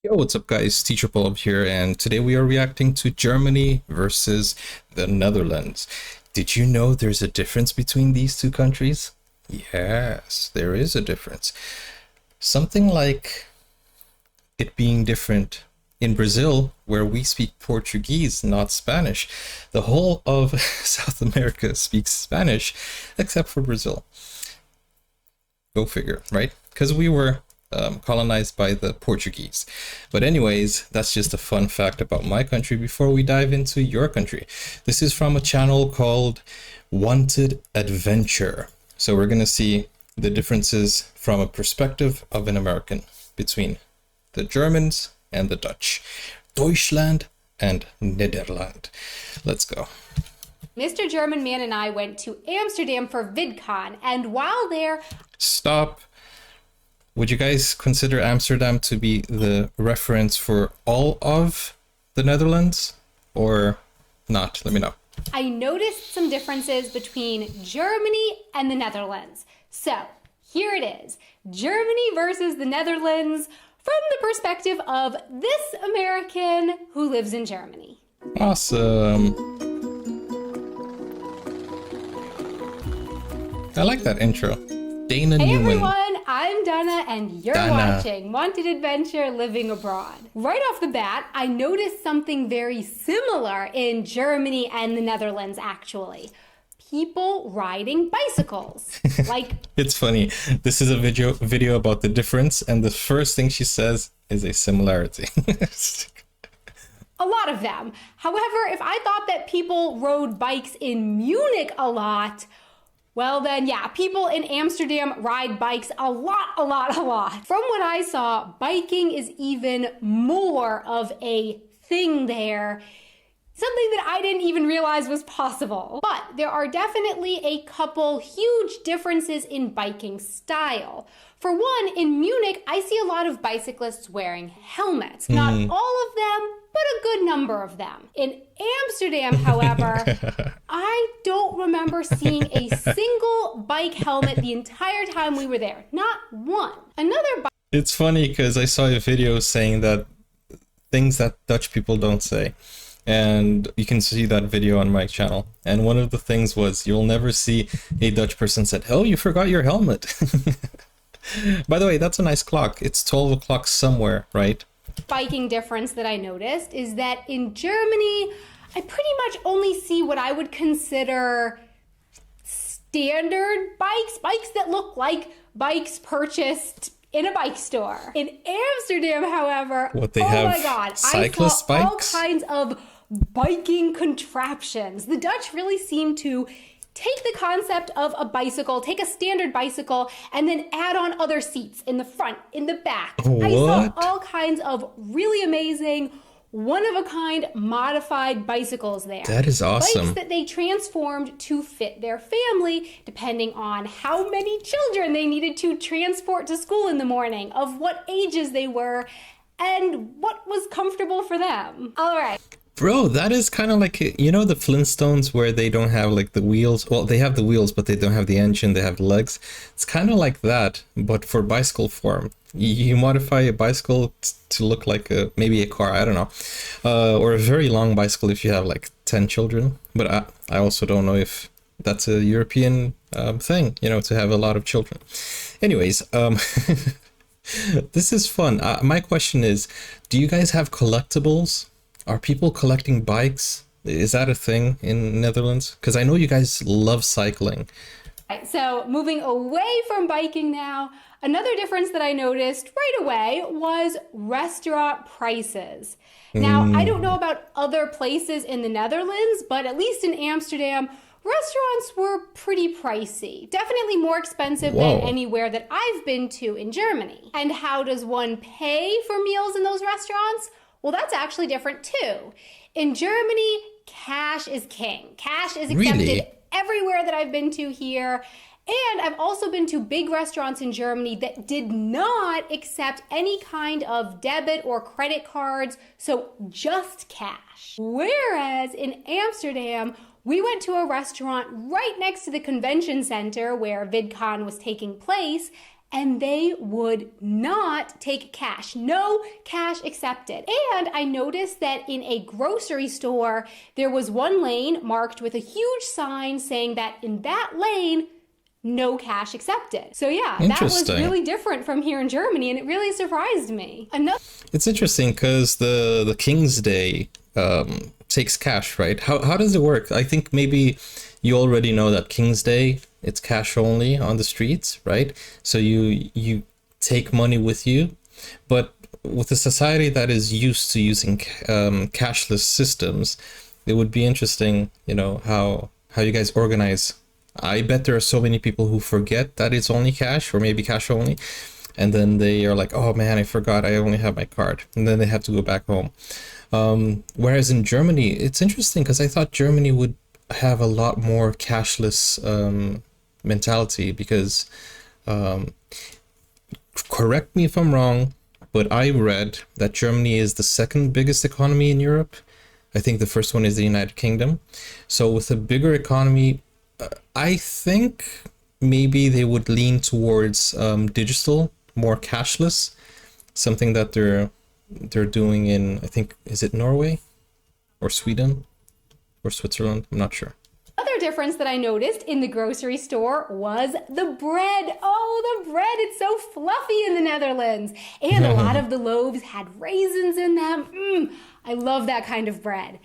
Yo, what's up guys? Teacher Paul here, and today we are reacting to Germany versus the Netherlands. Did you know there's a difference between these two countries? Yes, there is a difference. Something like it being different in Brazil, where we speak Portuguese, not Spanish. The whole of South America speaks Spanish, except for Brazil. Go figure, right? Because we were colonized by the Portuguese. But anyways, that's just a fun fact about my country before we dive into your country. This is from a channel called Wanted Adventure. So we're going to see the differences from a perspective of an American between the Germans and the Dutch. Deutschland and Nederland. Let's go. Mr. German Man and I went to Amsterdam for VidCon, and while there... Stop. Would you guys consider Amsterdam to be the reference for all of the Netherlands or not? Let me know. I noticed some differences between Germany and the Netherlands. So here it is, Germany versus the Netherlands from the perspective of this American who lives in Germany. Awesome. I like that intro. Dana Hey Newman. everyone, I'm Dana and you're watching Wanted Adventure Living Abroad. Right off the bat, I noticed something very similar in Germany and the Netherlands actually. People riding bicycles. Like, it's funny. This is a video about the difference, and the first thing she says is a similarity. a lot of them. However, if I thought that people rode bikes in Munich a lot, well then, yeah, people in Amsterdam ride bikes a lot. From what I saw, biking is even more of a thing there. Something that I didn't even realize was possible. But there are definitely a couple huge differences in biking style. For one, in Munich, I see a lot of bicyclists wearing helmets. Not all of them, but a good number of them. In Amsterdam, however, I don't remember seeing a single bike helmet the entire time we were there. Not one. It's funny because I saw a video saying that things that Dutch people don't say. And you can see that video on my channel. And one of the things was you'll never see a Dutch person said, "Oh, you forgot your helmet." By the way, that's a nice clock. It's 12 o'clock somewhere, right? Biking difference that I noticed is that in Germany, I pretty much only see what I would consider standard bikes that look like bikes purchased in a bike store. In Amsterdam, however, What they oh have, my God, cyclist I saw bikes? all kinds of biking contraptions. The Dutch really seem to take the concept of a bicycle, take a standard bicycle, and then add on other seats in the front, in the back. What? I saw all kinds of really amazing, one-of-a-kind modified bicycles there. That is awesome. Bikes that they transformed to fit their family, depending on how many children they needed to transport to school in the morning, of what ages they were, and what was comfortable for them. All right. Bro, that is kind of like, you know, the Flintstones where they don't have like the wheels. Well, they have the wheels, but they don't have the engine. They have the legs. It's kind of like that, but for bicycle form. You modify a bicycle to look like maybe a car, I don't know. Or a very long bicycle if you have like 10 children. But I also don't know if that's a European thing, you know, to have a lot of children. Anyways, this is fun. My question is, do you guys have collectibles? Are people collecting bikes? Is that a thing in Netherlands? Because I know you guys love cycling. Right, so moving away from biking now, another difference that I noticed right away was restaurant prices. Now, I don't know about other places in the Netherlands, but at least in Amsterdam, restaurants were pretty pricey. Definitely more expensive than anywhere that I've been to in Germany. And how does one pay for meals in those restaurants? Well, that's actually different too. In Germany, cash is king. Cash is accepted everywhere that I've been to here. And I've also been to big restaurants in Germany that did not accept any kind of debit or credit cards, so just cash. Whereas in Amsterdam, we went to a restaurant right next to the convention center where VidCon was taking place, and they would not take cash. No cash accepted. And I noticed that in a grocery store, there was one lane marked with a huge sign saying that in that lane, no cash accepted. So yeah, that was really different from here in Germany, and it really surprised me. It's interesting because the King's Day takes cash, right? How does it work? I think maybe you already know that King's Day, it's cash only on the streets, right? So you take money with you, but with a society that is used to using cashless systems, it would be interesting, you know, how you guys organize. I bet there are so many people who forget that it's only cash or maybe cash only. And then they are like, oh man, I forgot I only have my card. And then they have to go back home. Whereas in Germany, it's interesting because I thought Germany would have a lot more cashless mentality because, correct me if I'm wrong, but I read that Germany is the second biggest economy in Europe. I think the first one is the United Kingdom. So with a bigger economy, I think maybe they would lean towards digital, more cashless, something that they're doing in, I think, is it Norway or Sweden or Switzerland? I'm not sure. Another difference that I noticed in the grocery store was the bread. Oh, the bread, it's so fluffy in the Netherlands. And a lot of the loaves had raisins in them. I love that kind of bread.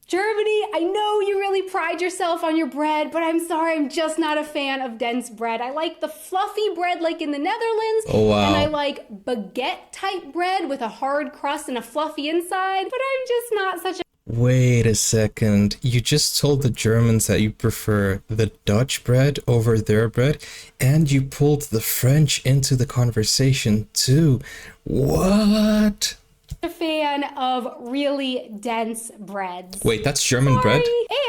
Germany, I know you really pride yourself on your bread, but I'm sorry, I'm just not a fan of dense bread. I like the fluffy bread like in the Netherlands. Oh, wow. And I like baguette type bread with a hard crust and a fluffy inside, but I'm just not such a... Wait a second. You just told the Germans that you prefer the Dutch bread over their bread, and you pulled the French into the conversation too. What? A fan of really dense breads. Wait, that's German bread?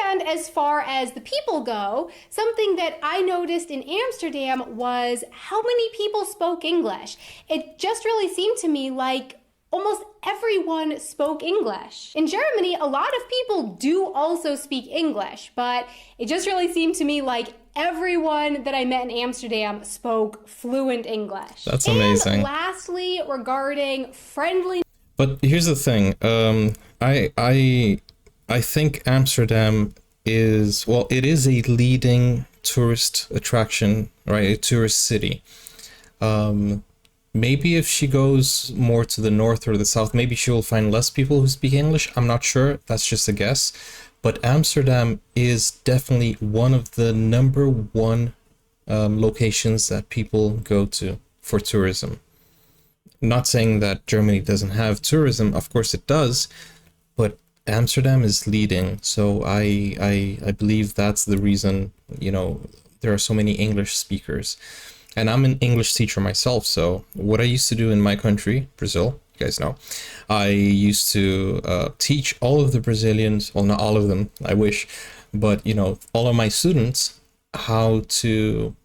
And as far as the people go, something that I noticed in Amsterdam was how many people spoke English. It just really seemed to me like almost everyone spoke English. In Germany, a lot of people do also speak English, but it just really seemed to me like everyone that I met in Amsterdam spoke fluent English. That's amazing. And lastly, regarding friendly... But here's the thing. I think Amsterdam is, well, it is a leading tourist attraction, right? A tourist city. Maybe if she goes more to the north or the south, maybe she will find less people who speak English. I'm not sure. That's just a guess. But Amsterdam is definitely one of the number one locations that people go to for tourism. Not saying that Germany doesn't have tourism, of course it does, but Amsterdam is leading. So I believe that's the reason, you know, there are so many English speakers. And I'm an English teacher myself, so what I used to do in my country, Brazil, you guys know, I used to teach all of the Brazilians, well, not all of them, I wish, but, you know, all of my students how to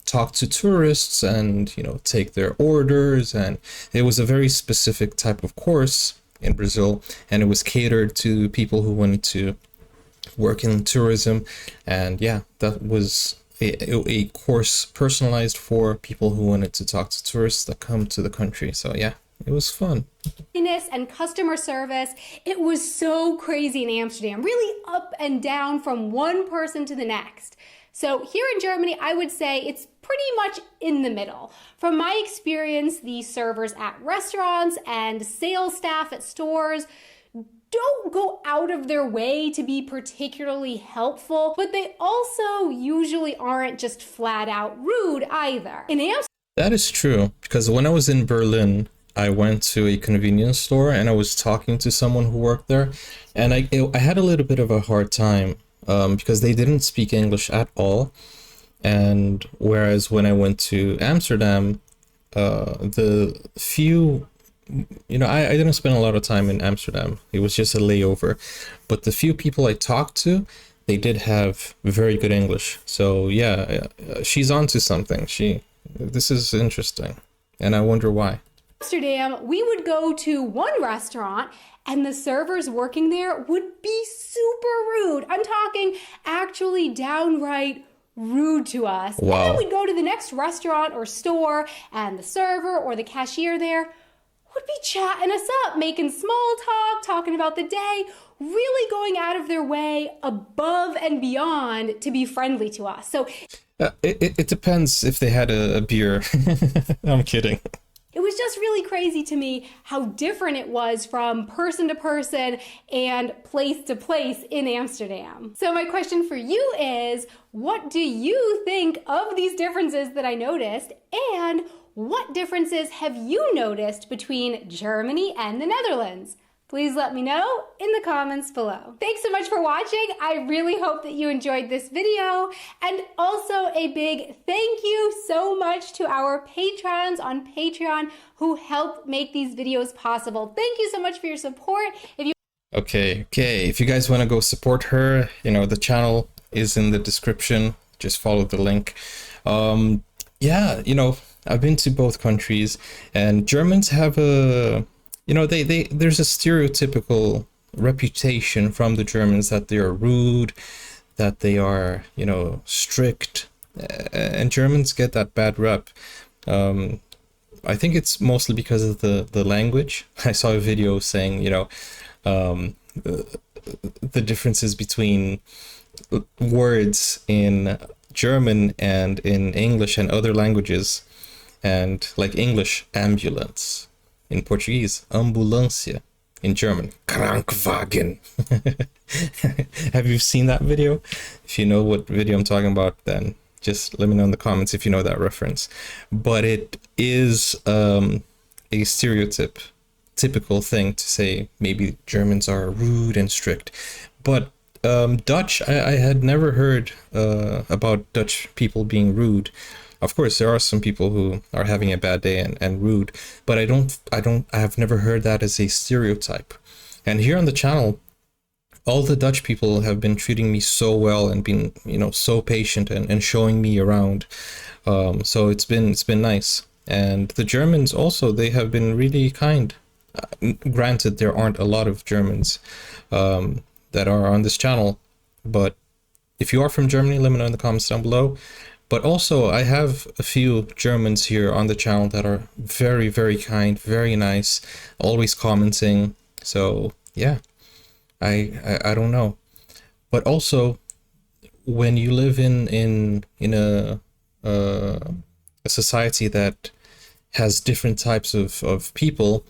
talk to tourists and, you know, take their orders. And it was a very specific type of course in Brazil, and it was catered to people who wanted to work in tourism. And yeah, that was a course personalized for people who wanted to talk to tourists that come to the country. So yeah, it was fun. And customer service, it was so crazy in Amsterdam, really up and down from one person to the next. So here in Germany, I would say it's pretty much in the middle. From my experience, the servers at restaurants and sales staff at stores don't go out of their way to be particularly helpful, but they also usually aren't just flat out rude either. In Amsterdam, that is true, because when I was in Berlin, I went to a convenience store and I was talking to someone who worked there, and I had a little bit of a hard time because they didn't speak English at all. And whereas when I went to Amsterdam, the few, you know, I didn't spend a lot of time in Amsterdam. It was just a layover. But the few people I talked to, they did have very good English. So yeah, she's onto something. This is interesting. And I wonder why. Amsterdam, we would go to one restaurant and the servers working there would be super rude. I'm talking actually downright rude to us. And Wow. then we'd go to the next restaurant or store, and the server or the cashier there would be chatting us up, making small talk, talking about the day, really going out of their way above and beyond to be friendly to us. So It depends if they had a beer. I'm kidding. it was just really crazy to me how different it was from person to person and place to place in Amsterdam. So my question for you is, what do you think of these differences that I noticed? And what differences have you noticed between Germany and the Netherlands? Please let me know in the comments below. Thanks so much for watching. I really hope that you enjoyed this video. And also a big thank you so much to our patrons on Patreon who help make these videos possible. Thank you so much for your support. Okay. If you guys want to go support her, the channel is in the description. Just follow the link. Yeah, I've been to both countries, and Germans have a, there's a stereotypical reputation from the Germans that they are rude, that they are, strict, and Germans get that bad rep. I think it's mostly because of the language. I saw a video saying, the differences between words in German and in English and other languages, and like English, ambulance; in Portuguese, ambulância; in German, Krankwagen. Have you seen that video? If you know what video I'm talking about, then just let me know in the comments if you know that reference. But it is a typical thing to say maybe Germans are rude and strict. But Dutch, I had never heard about Dutch people being rude. Of course, there are some people who are having a bad day and rude, but I have never heard that as a stereotype. And here on the channel, all the Dutch people have been treating me so well and been, so patient and showing me around. So it's been nice. And the Germans also, they have been really kind. Granted, there aren't a lot of Germans that are on this channel, but if you are from Germany, let me know in the comments down below. But also, I have a few Germans here on the channel that are very, very kind, very nice, always commenting. So yeah, I don't know. But also, when you live in a society that has different types of people,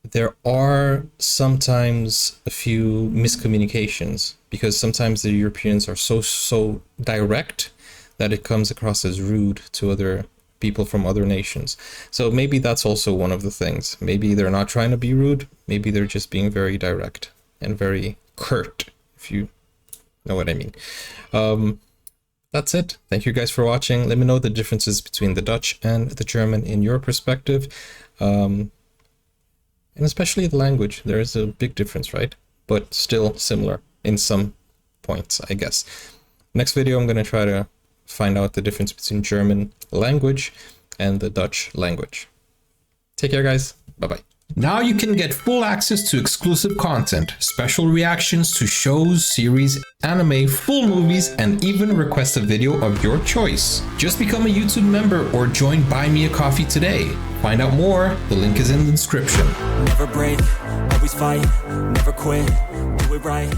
there are sometimes a few miscommunications, because sometimes the Europeans are so direct that it comes across as rude to other people from other nations. So maybe that's also one of the things. Maybe they're not trying to be rude. Maybe they're just being very direct and very curt, if you know what I mean. That's it. Thank you guys for watching. Let me know the differences between the Dutch and the German in your perspective. And especially the language. There is a big difference, right? But still similar in some points, I guess. Next video, I'm going to try to find out the difference between German language and the Dutch language. Take care, guys. Bye-bye. Now you can get full access to exclusive content, special reactions to shows, series, anime, full movies, and even request a video of your choice. Just become a YouTube member or join Buy Me a Coffee today. Find out more, the link is in the description. Never break, always fight, never quit, do it right.